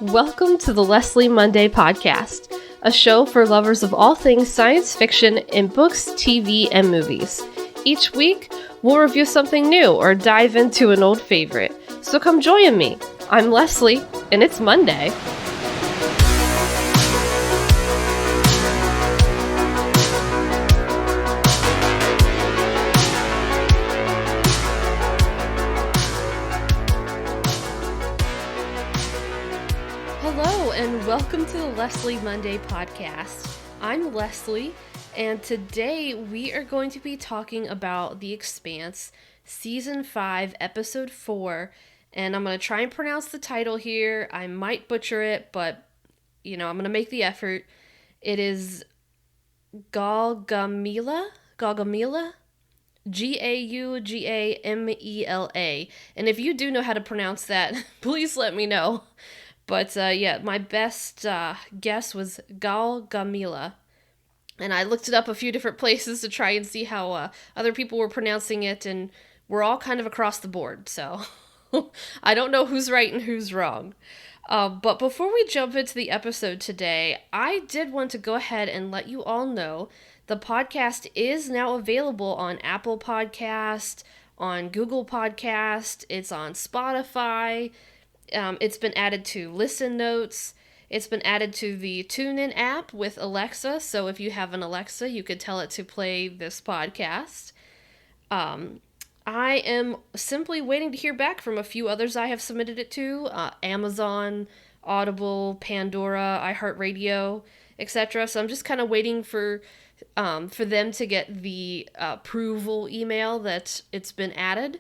Welcome to the Leslie Monday Podcast, a show for lovers of all things science fiction in books, TV, and movies. Each week, we'll review something new or dive into an old favorite. So come join me. I'm Leslie, and it's Monday. Hello, and welcome to the Leslie Monday Podcast. I'm Leslie, and today we are going to be talking about The Expanse, Season 5, Episode 4, and I'm going to try and pronounce the title here. I might butcher it, but, I'm going to make the effort. It is Guagamela? Gaugamela. And if you do know how to pronounce that, please let me know. But my best guess was Guagamela. And I looked it up a few different places to try and see how other people were pronouncing it, and we're all kind of across the board. So I don't know who's right and who's wrong. But before we jump into the episode today, I did want to go ahead and let you all know the podcast is now available on Apple Podcast, on Google Podcast, it's on Spotify. It's been added to Listen Notes. It's been added to the TuneIn app with Alexa. So if you have an Alexa, you could tell it to play this podcast. I am simply waiting to hear back from a few others I have submitted it to. Amazon, Audible, Pandora, iHeartRadio, etc. So I'm just kind of waiting for them to get the approval email that it's been added.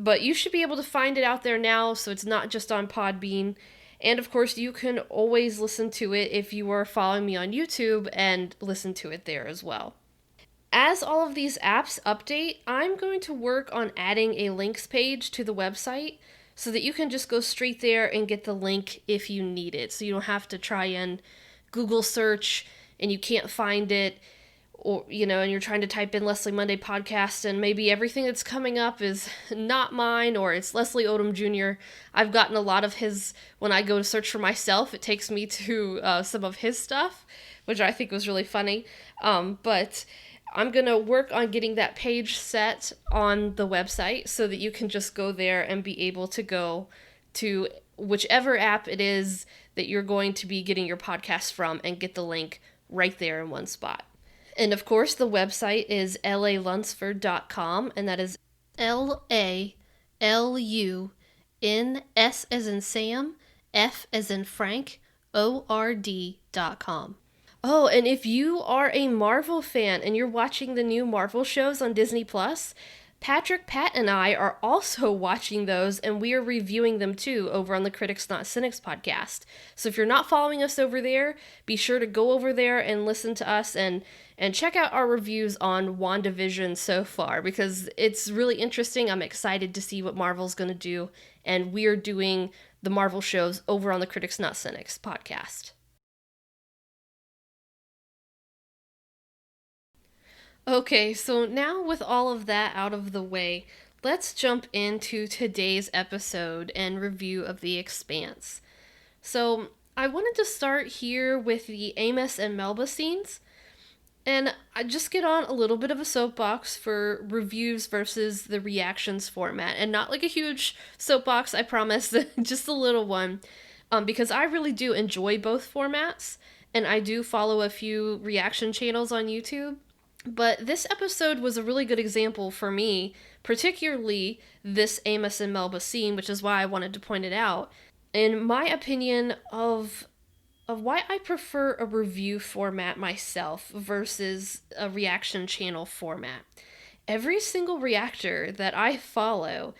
But you should be able to find it out there now, so it's not just on Podbean. And of course, you can always listen to it if you are following me on YouTube and listen to it there as well. As all of these apps update, I'm going to work on adding a links page to the website so that you can just go straight there and get the link if you need it. So you don't have to try and Google search and you can't find it. Or, and you're trying to type in Leslie Monday Podcast, and maybe everything that's coming up is not mine, or it's Leslie Odom Jr. I've gotten a lot of his, when I go to search for myself, it takes me to some of his stuff, which I think was really funny. But I'm going to work on getting that page set on the website so that you can just go there and be able to go to whichever app it is that you're going to be getting your podcast from and get the link right there in one spot. And of course, the website is lalunsford.com, and that is LALUNS as in Sam, F as in Frank, ORD.com. Oh, and if you are a Marvel fan and you're watching the new Marvel shows on Disney+, Patrick, Pat, and I are also watching those, and we are reviewing them too over on the Critics Not Cynics podcast. So if you're not following us over there, be sure to go over there and listen to us and check out our reviews on WandaVision so far, because it's really interesting. I'm excited to see what Marvel's going to do, and we're doing the Marvel shows over on the Critics Not Cynics podcast. Okay, so now with all of that out of the way, let's jump into today's episode and review of The Expanse. So, I wanted to start here with the Amos and Melba scenes, and I just get on a little bit of a soapbox for reviews versus the reactions format, and not like a huge soapbox, I promise, just a little one, because I really do enjoy both formats, and I do follow a few reaction channels on YouTube. But this episode was a really good example for me, particularly this Amos and Melba scene, which is why I wanted to point it out, in my opinion of why I prefer a review format myself versus a reaction channel format. Every single reactor that I follow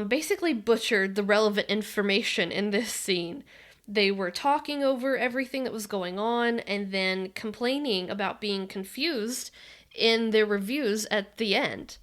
basically butchered the relevant information in this scene. They were talking over everything that was going on and then complaining about being confused in their reviews at the end.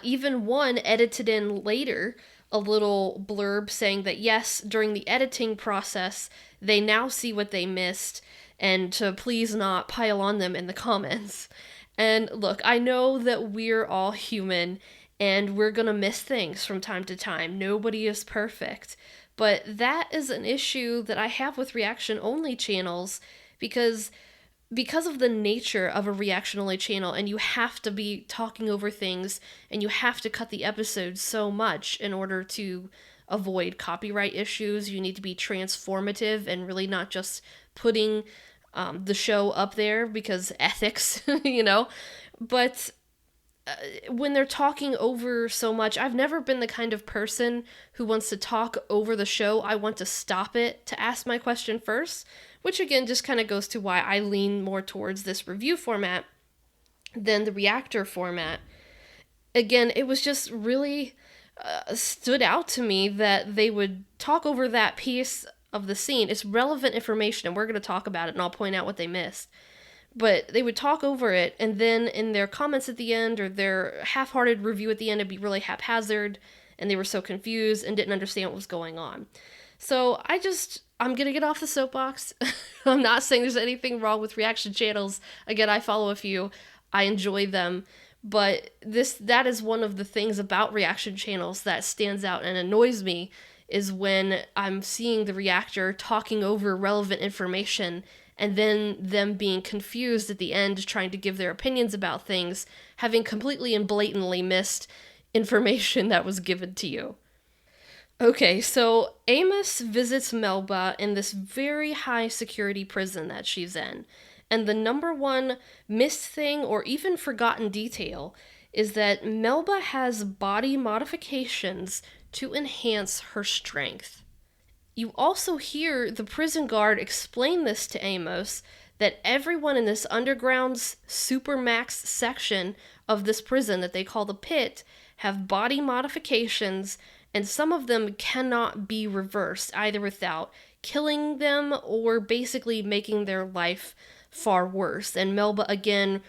Even one edited in later a little blurb saying that yes, during the editing process, they now see what they missed and to please not pile on them in the comments. And look, I know that we're all human and we're gonna miss things from time to time. Nobody is perfect. But that is an issue that I have with reaction-only channels because of the nature of a reaction-only channel, and you have to be talking over things, and you have to cut the episodes so much in order to avoid copyright issues. You need to be transformative and really not just putting the show up there because ethics, you know? But when they're talking over so much, I've never been the kind of person who wants to talk over the show. I want to stop it to ask my question first, which again just kind of goes to why I lean more towards this review format than the reactor format. Again, it was just really stood out to me that they would talk over that piece of the scene. It's relevant information, and we're going to talk about it, and I'll point out what they missed. But they would talk over it, and then in their comments at the end, or their half-hearted review at the end, it'd be really haphazard, and they were so confused and didn't understand what was going on. So I'm gonna get off the soapbox. I'm not saying there's anything wrong with reaction channels. Again, I follow a few. I enjoy them. But that is one of the things about reaction channels that stands out and annoys me, is when I'm seeing the reactor talking over relevant information and then them being confused at the end, trying to give their opinions about things, having completely and blatantly missed information that was given to you. Okay, so Amos visits Melba in this very high security prison that she's in. And the number one missed thing or even forgotten detail is that Melba has body modifications to enhance her strength. You also hear the prison guard explain this to Amos, that everyone in this underground supermax section of this prison that they call the pit have body modifications, and some of them cannot be reversed, either without killing them or basically making their life far worse. And Melba again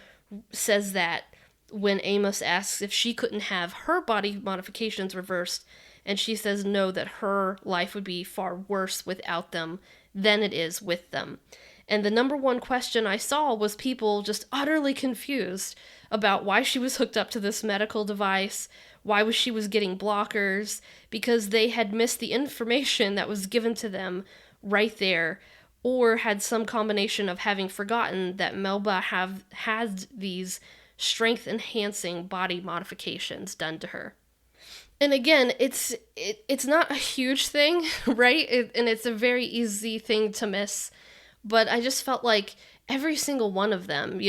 says that when Amos asks if she couldn't have her body modifications reversed, and she says no, that her life would be far worse without them than it is with them. And the number one question I saw was people just utterly confused about why she was hooked up to this medical device, why she was getting blockers, because they had missed the information that was given to them right there, or had some combination of having forgotten that Melba has these strength-enhancing body modifications done to her. And again, it's not a huge thing, right? And it's a very easy thing to miss. But I just felt like every single one of them,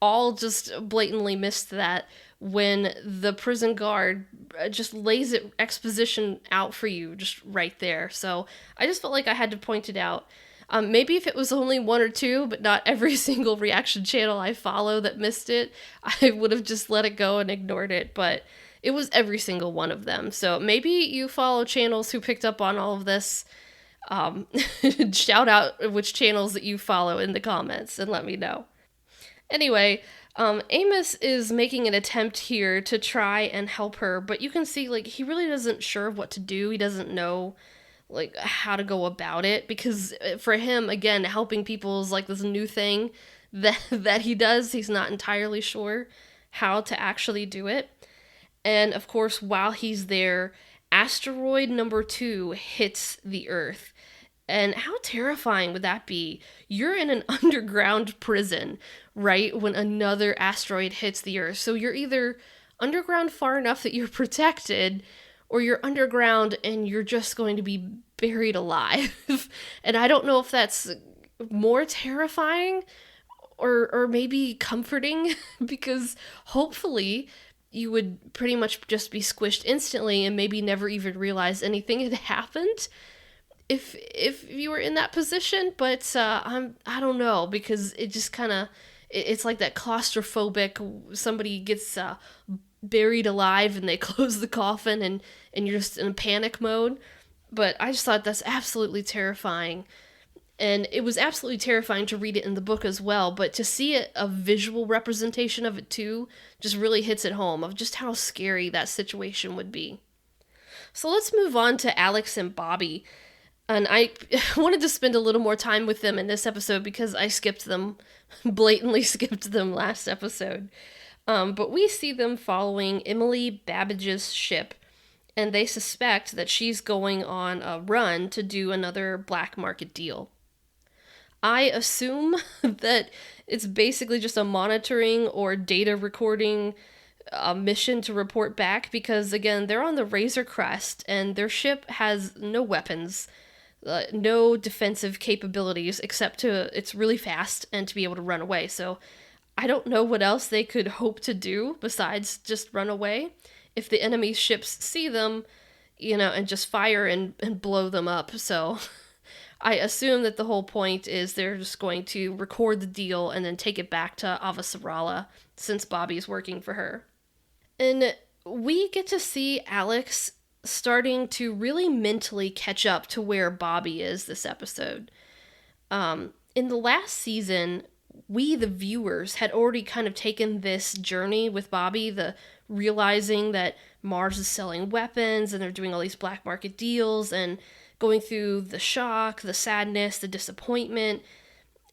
all just blatantly missed that when the prison guard just lays it exposition out for you just right there. So I just felt like I had to point it out. Maybe if it was only one or two, but not every single reaction channel I follow that missed it, I would have just let it go and ignored it. But it was every single one of them. So maybe you follow channels who picked up on all of this. Shout out which channels that you follow in the comments and let me know. Anyway, Amos is making an attempt here to try and help her, but you can see, he really doesn't sure what to do. He doesn't know, how to go about it, because for him, again, helping people is, this new thing that he does. He's not entirely sure how to actually do it. And, of course, while he's there, asteroid number 2 hits the Earth. And how terrifying would that be? You're in an underground prison, right, when another asteroid hits the Earth. So you're either underground far enough that you're protected, or you're underground and you're just going to be buried alive. And I don't know if that's more terrifying or maybe comforting, because hopefully you would pretty much just be squished instantly and maybe never even realize anything had happened if you were in that position. But I don't know, because it just kind of, it's like that claustrophobic, somebody gets buried alive and they close the coffin and you're just in a panic mode. But I just thought that's absolutely terrifying. And it was absolutely terrifying to read it in the book as well, but to see a visual representation of it too just really hits it home of just how scary that situation would be. So let's move on to Alex and Bobby. And I wanted to spend a little more time with them in this episode because I blatantly skipped them last episode. But we see them following Emily Babbage's ship. and they suspect that she's going on a run to do another black market deal. I assume that it's basically just a monitoring or data recording mission to report back because, again, they're on the Razor Crest and their ship has no weapons, no defensive capabilities except it's really fast and to be able to run away. So I don't know what else they could hope to do besides just run away if the enemy ships see them, and just fire and blow them up. So I assume that the whole point is they're just going to record the deal and then take it back to Avasarala since Bobby's working for her. And we get to see Alex starting to really mentally catch up to where Bobby is this episode. In the last season, we, the viewers, had already kind of taken this journey with Bobby, the realizing that Mars is selling weapons and they're doing all these black market deals and going through the shock, the sadness, the disappointment,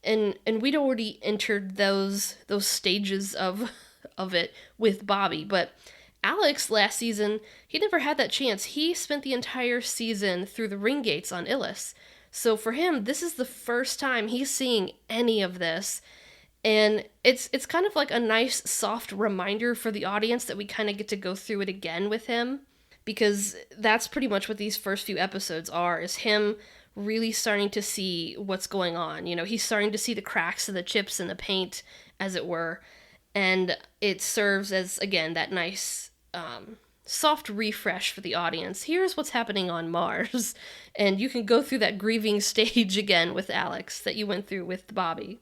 and we'd already entered those stages of it with Bobby. But Alex last season, he never had that chance. He spent the entire season through the ring gates on Illis. So for him, this is the first time he's seeing any of this. And it's kind of like a nice soft reminder for the audience that we kind of get to go through it again with him, because that's pretty much what these first few episodes are, is him really starting to see what's going on. He's starting to see the cracks in the chips and the paint, as it were, and it serves as, again, that nice soft refresh for the audience. Here's what's happening on Mars, and you can go through that grieving stage again with Alex that you went through with Bobby.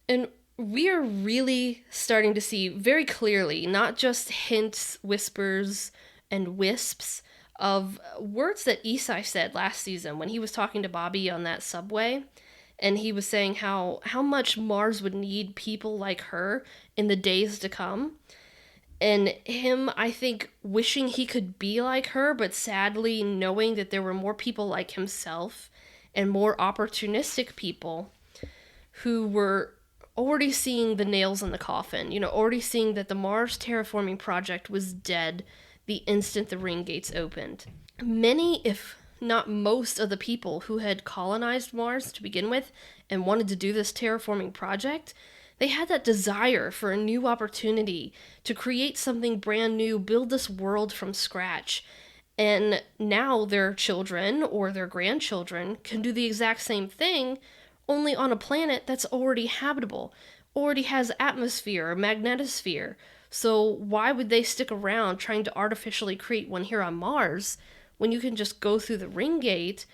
And we are really starting to see very clearly, not just hints, whispers, and wisps of words that Isai said last season when he was talking to Bobby on that subway, and he was saying how much Mars would need people like her in the days to come. And him, I think, wishing he could be like her, but sadly knowing that there were more people like himself and more opportunistic people who were already seeing the nails in the coffin, already seeing that the Mars terraforming project was dead the instant the ring gates opened. Many, if not most, of the people who had colonized Mars to begin with and wanted to do this terraforming project, they had that desire for a new opportunity to create something brand new, build this world from scratch. And now their children or their grandchildren can do the exact same thing, only on a planet that's already habitable, already has atmosphere or magnetosphere. So why would they stick around trying to artificially create one here on Mars when you can just go through the ring gate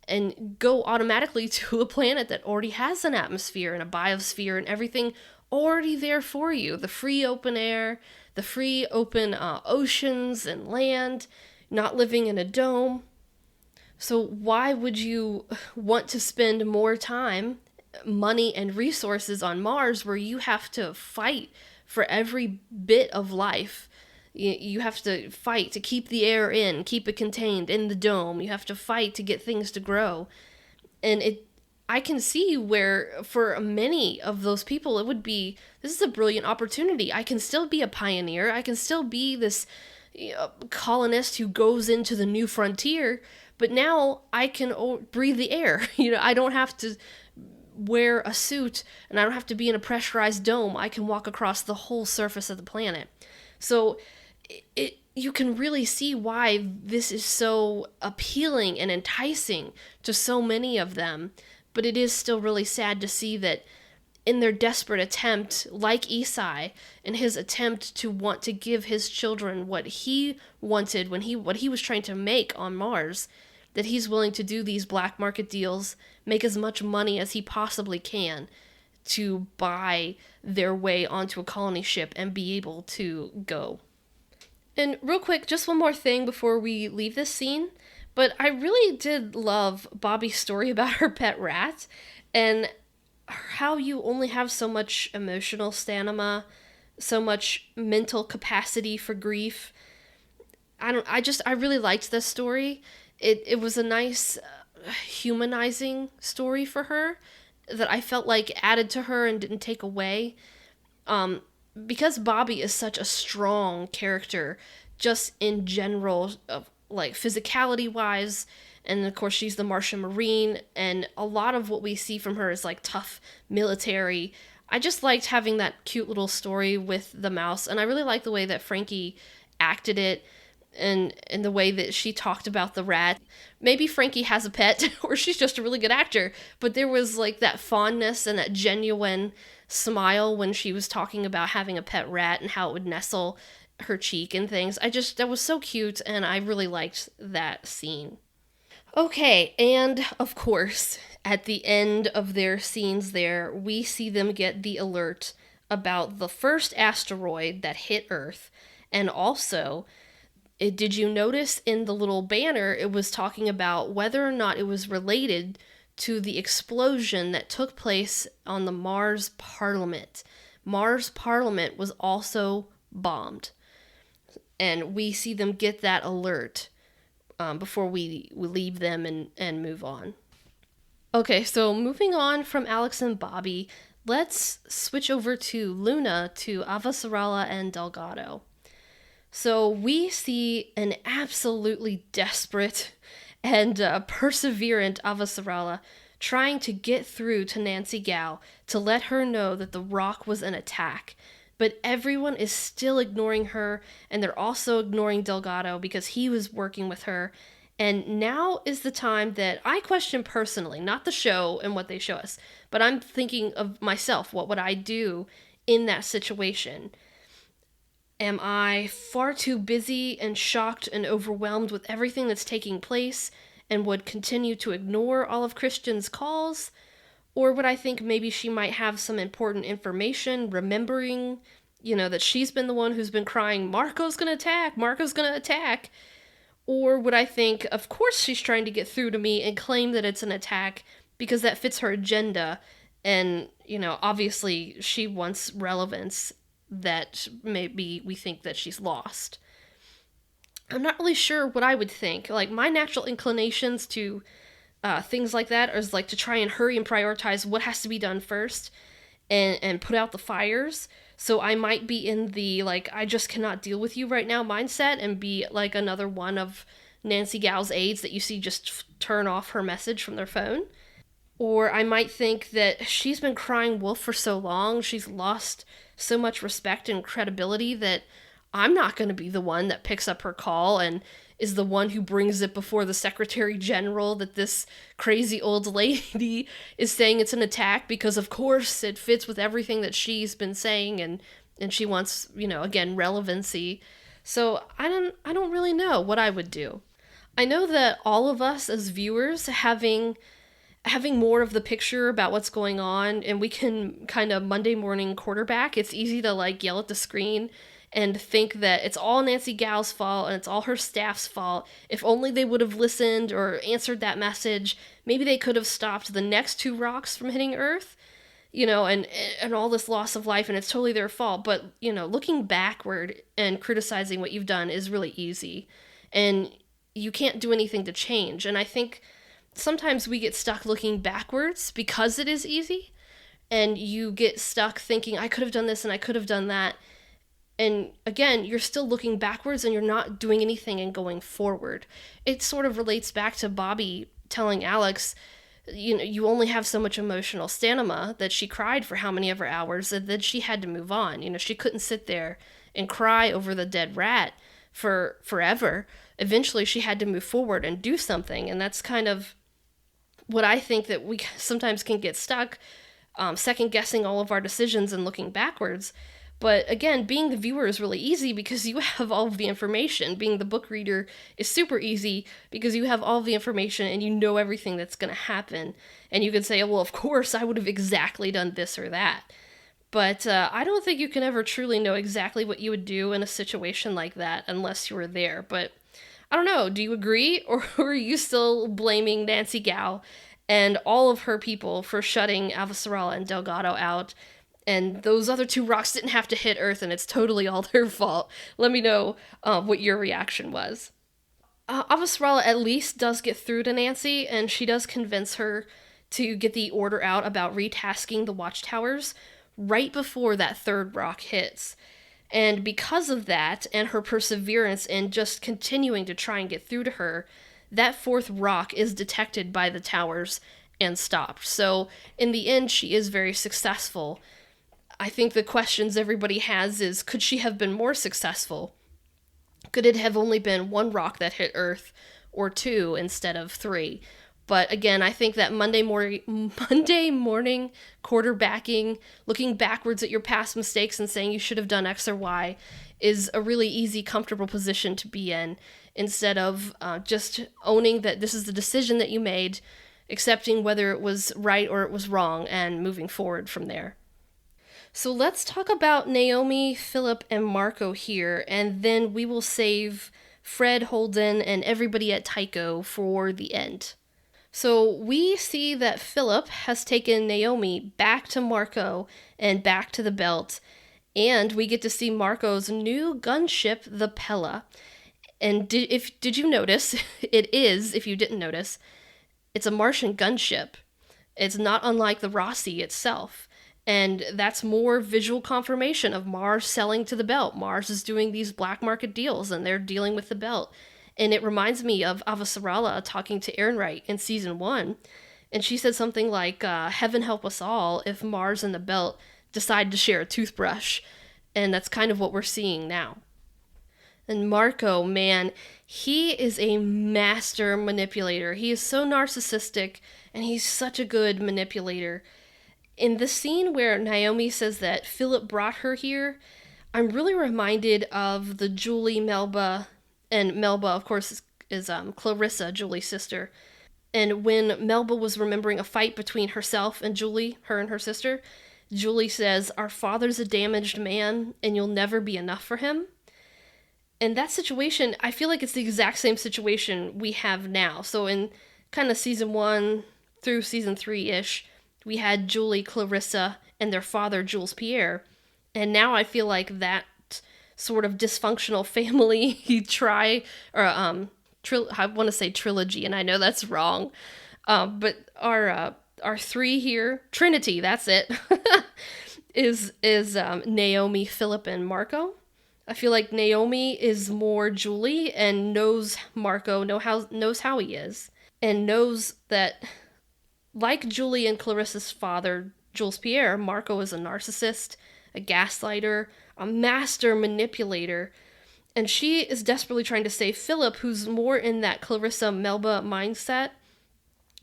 and go automatically to a planet that already has an atmosphere and a biosphere and everything already there for you? The free open air, the free open oceans and land, not living in a dome. So why would you want to spend more time, money, and resources on Mars where you have to fight for every bit of life? You have to fight to keep the air in, keep it contained in the dome. You have to fight to get things to grow. And I can see where for many of those people it would be, this is a brilliant opportunity. I can still be a pioneer. I can still be this colonist who goes into the new frontier, but now I can breathe the air. I don't have to wear a suit and I don't have to be in a pressurized dome. I can walk across the whole surface of the planet. So you can really see why this is so appealing and enticing to so many of them. But it is still really sad to see that in their desperate attempt, like Isai, in his attempt to want to give his children what he wanted what he was trying to make on Mars, that he's willing to do these black market deals, make as much money as he possibly can to buy their way onto a colony ship and be able to go. And real quick, just one more thing before we leave this scene, but I really did love Bobby's story about her pet rat and how you only have so much emotional stamina, so much mental capacity for grief. I really liked this story. It was a nice humanizing story for her that I felt like added to her and didn't take away. Because Bobby is such a strong character, just in general, like physicality wise. And of course, she's the Martian Marine, and a lot of what we see from her is like tough military. I just liked having that cute little story with the mouse, and I really like the way that Frankie acted it, and the way that she talked about the rat. Maybe Frankie has a pet, or she's just a really good actor, but there was like that fondness and that genuine smile when she was talking about having a pet rat and how it would nestle her cheek and things. That was so cute, and I really liked that scene. Okay, and of course, at the end of their scenes there, we see them get the alert about the first asteroid that hit Earth. And also, did you notice in the little banner it was talking about whether or not it was related to the explosion that took place on the Mars Parliament? Mars Parliament was also bombed. And we see them get that alert before we leave them and move on. Okay, so moving on from Alex and Bobby, let's switch over to Luna, to Avasarala and Delgado. So we see an absolutely desperate and perseverant Avasarala trying to get through to Nancy Gao to let her know that the rock was an attack. But everyone is still ignoring her, and they're also ignoring Delgado because he was working with her. And now is the time that I question personally, not the show and what they show us, but I'm thinking of myself. What would I do in that situation? Am I far too busy and shocked and overwhelmed with everything that's taking place and would continue to ignore all of Christian's calls? Or would I think maybe she might have some important information, remembering, that she's been the one who's been crying, Marco's gonna attack, Marco's gonna attack? Or would I think, of course she's trying to get through to me and claim that it's an attack because that fits her agenda, and, obviously she wants relevance that maybe we think that she's lost. I'm not really sure what I would think. Like, my natural inclinations to things like that is like to try and hurry and prioritize what has to be done first and put out the fires. So I might be in the, like, I just cannot deal with you right now mindset and be like another one of Nancy Gao's aides that you see just turn off her message from their phone. Or I might think that she's been crying wolf for so long, she's lost so much respect and credibility that I'm not going to be the one that picks up her call and is the one who brings it before the Secretary General that this crazy old lady is saying it's an attack, because of course it fits with everything that she's been saying, and she wants, again, relevancy. So I don't really know what I would do. I know that all of us as viewers having more of the picture about what's going on, and we can kind of Monday morning quarterback. It's easy to like yell at the screen and think that it's all Nancy Gao's fault and it's all her staff's fault. If only they would have listened or answered that message, maybe they could have stopped the next two rocks from hitting Earth, and all this loss of life, and it's totally their fault. But, looking backward and criticizing what you've done is really easy, and you can't do anything to change. And I think sometimes we get stuck looking backwards because it is easy, and you get stuck thinking, I could have done this and I could have done that. And again, you're still looking backwards and you're not doing anything and going forward. It sort of relates back to Bobby telling Alex, you only have so much emotional stamina, that she cried for how many ever hours, and then she had to move on. She couldn't sit there and cry over the dead rat for forever. Eventually she had to move forward and do something. And that's kind of what I think, that we sometimes can get stuck second guessing all of our decisions and looking backwards. But again, being the viewer is really easy because you have all of the information. Being the book reader is super easy because you have all of the information and you know everything that's going to happen. And you can say, well, of course, I would have exactly done this or that. But I don't think you can ever truly know exactly what you would do in a situation like that unless you were there. But I don't know, do you agree? Or are you still blaming Nancy Gao and all of her people for shutting Avasarala and Delgado out? And those other two rocks didn't have to hit Earth, and it's totally all their fault. Let me know what your reaction was. Avasarala at least does get through to Nancy, and she does convince her to get the order out about retasking the watchtowers right before that third rock hits. And because of that, and her perseverance and just continuing to try and get through to her, that fourth rock is detected by the towers and stopped. So in the end, she is very successful. I think the questions everybody has is, could she have been more successful? Could it have only been one rock that hit Earth, or two instead of three? But again, I think that Monday morning quarterbacking, looking backwards at your past mistakes and saying you should have done X or Y, is a really easy, comfortable position to be in, instead of just owning that this is the decision that you made, accepting whether it was right or it was wrong, and moving forward from there. So let's talk about Naomi, Philip, and Marco here, and then we will save Fred, Holden, and everybody at Tycho for the end. So we see that Philip has taken Naomi back to Marco and back to the belt, and we get to see Marco's new gunship, the Pella. And did you notice? It is, if you didn't notice, it's a Martian gunship. It's not unlike the Rossi itself. And that's more visual confirmation of Mars selling to the belt. Mars is doing these black market deals, and they're dealing with the belt. And it reminds me of Avasarala talking to Ehrenreich in season 1. And she said something like, heaven help us all if Mars and the belt decide to share a toothbrush. And that's kind of what we're seeing now. And Marco, man, he is a master manipulator. He is so narcissistic, and he's such a good manipulator. In the scene where Naomi says that Philip brought her here, I'm really reminded of the Julie, Melba, and Melba, of course, is Clarissa, Julie's sister. And when Melba was remembering a fight between herself and Julie, her and her sister, Julie says, "Our father's a damaged man, and you'll never be enough for him." And that situation, I feel like it's the exact same situation we have now. So in kind of season 1 through season 3-ish, we had Julie, Clarissa, and their father, Jules Pierre. And now I feel like that sort of dysfunctional family I want to say trilogy, and I know that's wrong. But our three here, Trinity, that's it, is Naomi, Philip, and Marco. I feel like Naomi is more Julie and knows Marco, knows how he is, and knows that, like Julie and Clarissa's father, Jules Pierre, Marco is a narcissist, a gaslighter, a master manipulator, and she is desperately trying to save Philip, who's more in that Clarissa Melba mindset,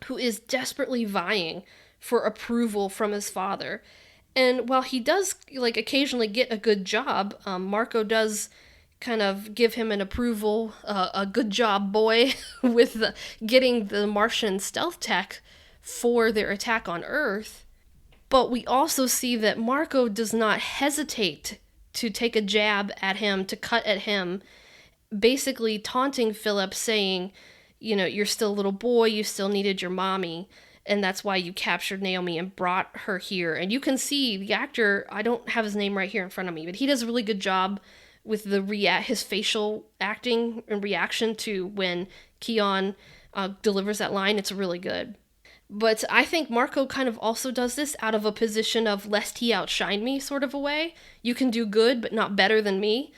who is desperately vying for approval from his father. And while he does occasionally get a good job, Marco does kind of give him an approval, a good job, boy, with getting the Martian stealth tech for their attack on Earth. But we also see that Marco does not hesitate to take a jab at him, to cut at him, basically taunting Philip, saying, you're still a little boy, you still needed your mommy, and that's why you captured Naomi and brought her here. And you can see the actor, I don't have his name right here in front of me, but he does a really good job with his facial acting and reaction to when Keon delivers that line. It's really good. But I think Marco kind of also does this out of a position of lest he outshine me sort of a way. You can do good, but not better than me.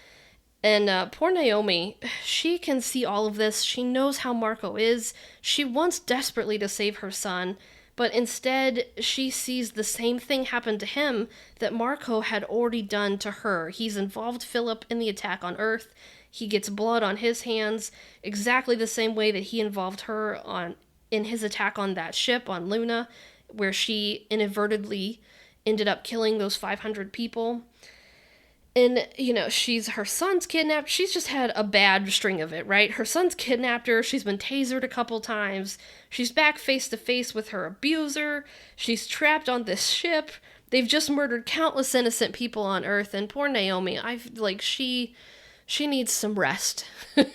And poor Naomi, she can see all of this. She knows how Marco is. She wants desperately to save her son, but instead she sees the same thing happen to him that Marco had already done to her. He's involved Philip in the attack on Earth. He gets blood on his hands, exactly the same way that he involved her in his attack on that ship on Luna, where she inadvertently ended up killing those 500 people. And, her son's kidnapped. She's just had a bad string of it, right? Her son's kidnapped her. She's been tasered a couple times. She's back face to face with her abuser. She's trapped on this ship. They've just murdered countless innocent people on Earth. And poor Naomi, she needs some rest.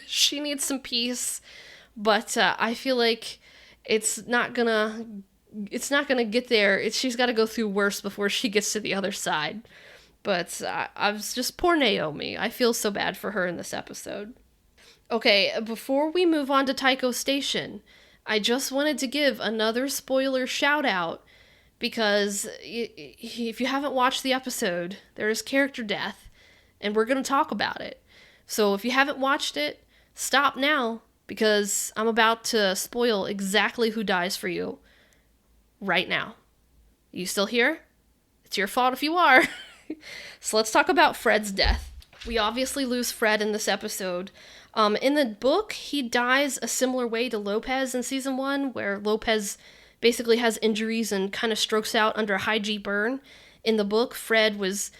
She needs some peace. But I feel like it's not gonna get there. She's got to go through worse before she gets to the other side. But I was just poor Naomi. I feel so bad for her in this episode. Okay, before we move on to Tycho Station, I just wanted to give another spoiler shout out, because if you haven't watched the episode, there is character death, and we're going to talk about it. So if you haven't watched it, stop now, because I'm about to spoil exactly who dies for you right now. You still here? It's your fault if you are. So let's talk about Fred's death. We obviously lose Fred in this episode. In the book, he dies a similar way to Lopez in season 1, where Lopez basically has injuries and kind of strokes out under a high G burn. In the book, Fred was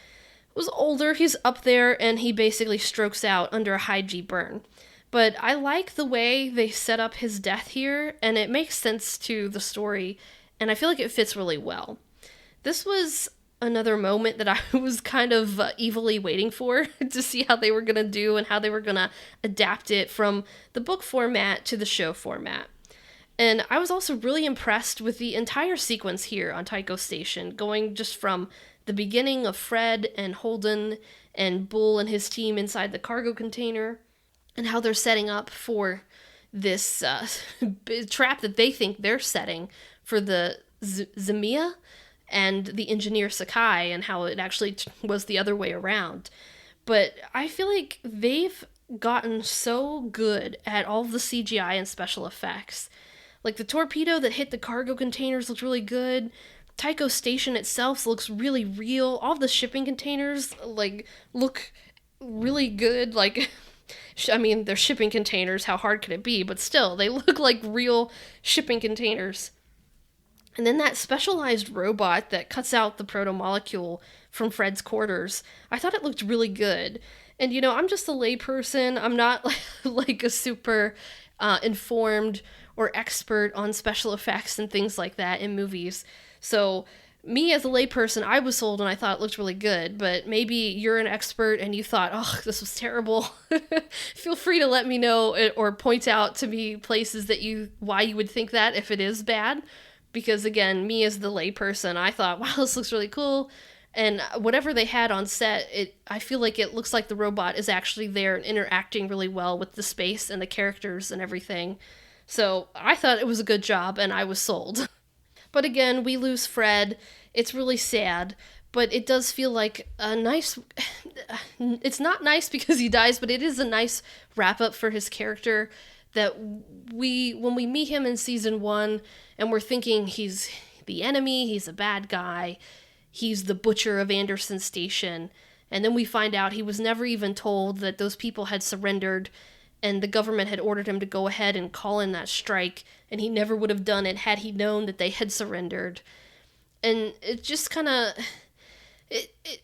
older, he's up there, and he basically strokes out under a high G burn. But I like the way they set up his death here, and it makes sense to the story, and I feel like it fits really well. This was another moment that I was kind of evilly waiting for to see how they were going to do and how they were going to adapt it from the book format to the show format. And I was also really impressed with the entire sequence here on Tycho Station, going just from the beginning of Fred and Holden and Bull and his team inside the cargo container, and how they're setting up for this trap that they think they're setting for the Zemia and the engineer Sakai, and how it actually was the other way around. But I feel like they've gotten so good at all the CGI and special effects. Like, the torpedo that hit the cargo containers looked really good. Tycho Station itself looks really real. All the shipping containers, look really good. I mean, they're shipping containers, how hard could it be? But still, they look like real shipping containers. And then that specialized robot that cuts out the proto-molecule from Fred's quarters, I thought it looked really good. And, I'm just a layperson. I'm not like a super informed or expert on special effects and things like that in movies. So me as a layperson, I was sold and I thought it looked really good. But maybe you're an expert and you thought, oh, this was terrible. Feel free to let me know or point out to me places why you would think that if it is bad. Because, again, me as the layperson, I thought, wow, this looks really cool. And whatever they had on set, I feel like it looks like the robot is actually there and interacting really well with the space and the characters and everything. So I thought it was a good job, and I was sold. But again, we lose Fred. It's really sad, but it does feel like a nice... It's not nice because he dies, but it is a nice wrap-up for his character that when we meet him in season 1 and we're thinking he's the enemy, he's a bad guy, he's the butcher of Anderson Station, and then we find out he was never even told that those people had surrendered and the government had ordered him to go ahead and call in that strike, and he never would have done it had he known that they had surrendered. And it just kind of...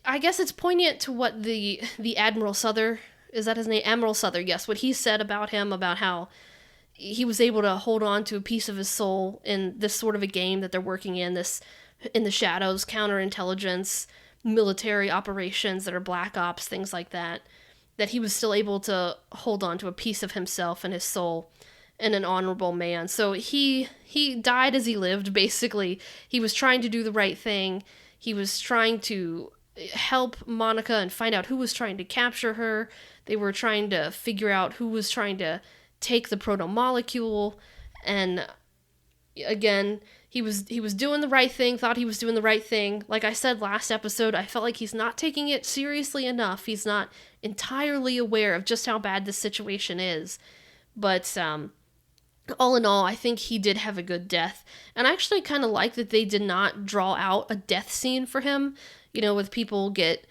I guess it's poignant to what the Admiral Souther... Is that his name? Admiral Souther, yes. What he said about him, about how he was able to hold on to a piece of his soul in this sort of a game that they're working in the shadows, counterintelligence, military operations that are black ops, things like that he was still able to hold on to a piece of himself and his soul, and an honorable man. So he died as he lived, basically. He was trying to do the right thing. He was trying to help Monica and find out who was trying to capture her. They were trying to figure out who was trying to take the proto-molecule, and again, he was doing the right thing, thought he was doing the right thing. Like I said last episode, I felt like he's not taking it seriously enough. He's not entirely aware of just how bad this situation is. But all in all, I think he did have a good death. And I actually kind of like that they did not draw out a death scene for him. With people get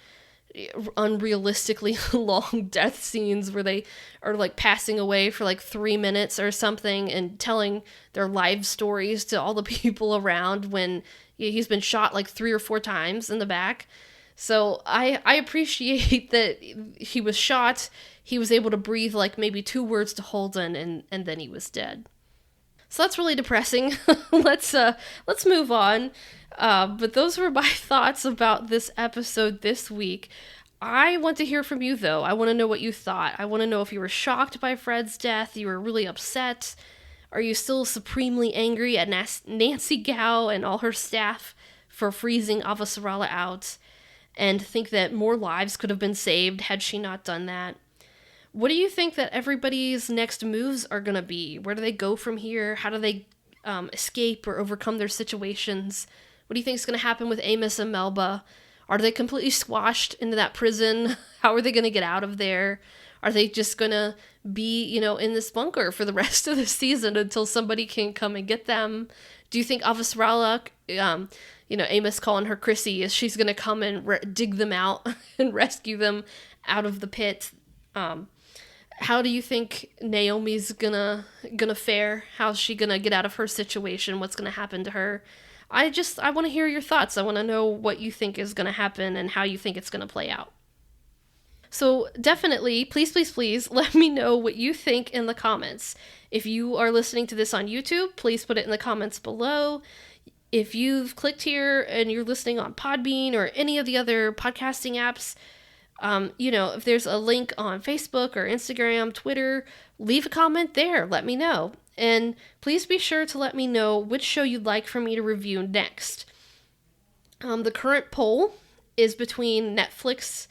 unrealistically long death scenes where they are passing away for 3 minutes or something and telling their life stories to all the people around when he's been shot 3 or 4 times in the back. So I appreciate that he was shot, he was able to breathe maybe 2 words to Holden, and then he was dead. So that's really depressing. Let's move on. But those were my thoughts about this episode this week. I want to hear from you, though. I want to know what you thought. I want to know if you were shocked by Fred's death, you were really upset. Are you still supremely angry at Nancy Gao and all her staff for freezing Avasarala out, and think that more lives could have been saved had she not done that? What do you think that everybody's next moves are going to be? Where do they go from here? How do they escape or overcome their situations? What do you think is going to happen with Amos and Melba? Are they completely squashed into that prison? How are they going to get out of there? Are they just going to be, in this bunker for the rest of the season until somebody can come and get them? Do you think Avasarala, Amos calling her Chrissy, is she's going to come and dig them out and rescue them out of the pit? How do you think Naomi's gonna fare? How's she gonna get out of her situation? What's gonna happen to her? I want to hear your thoughts. I want to know what you think is gonna happen and how you think it's gonna play out. So definitely, please, let me know what you think in the comments. If you are listening to this on YouTube, please put it in the comments below. If you've clicked here and you're listening on Podbean or any of the other podcasting apps, if there's a link on Facebook or Instagram, Twitter, leave a comment there. Let me know. And please be sure to let me know which show you'd like for me to review next. The current poll is between Netflix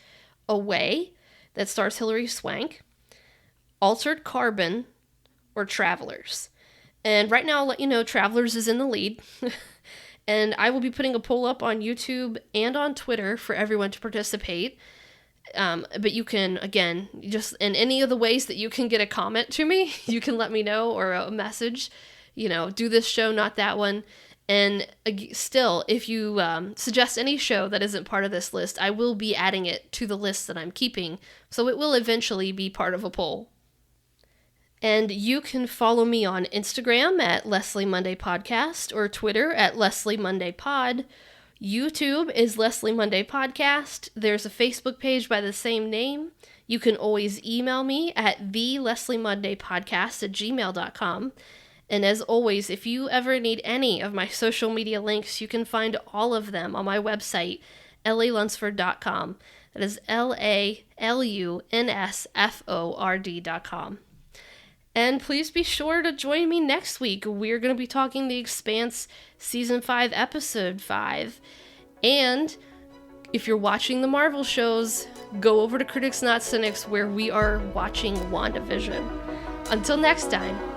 Away, that stars Hilary Swank, Altered Carbon, or Travelers. And right now I'll let you know Travelers is in the lead. And I will be putting a poll up on YouTube and on Twitter for everyone to participate. But you can, again, just in any of the ways that you can get a comment to me, you can let me know, or a message, do this show, not that one. And still, if you suggest any show that isn't part of this list, I will be adding it to the list that I'm keeping, so it will eventually be part of a poll. And you can follow me on Instagram at Leslie Monday Podcast, or Twitter at Leslie Monday Pod. YouTube is Leslie Monday Podcast. There's a Facebook page by the same name. You can always email me at thelesliemondaypodcast@gmail.com. And as always, if you ever need any of my social media links, you can find all of them on my website, lalunsford.com. That is LALUNSFORD.com. And please be sure to join me next week. We're going to be talking The Expanse Season 5, Episode 5. And if you're watching the Marvel shows, go over to Critics Not Cynics, where we are watching WandaVision. Until next time.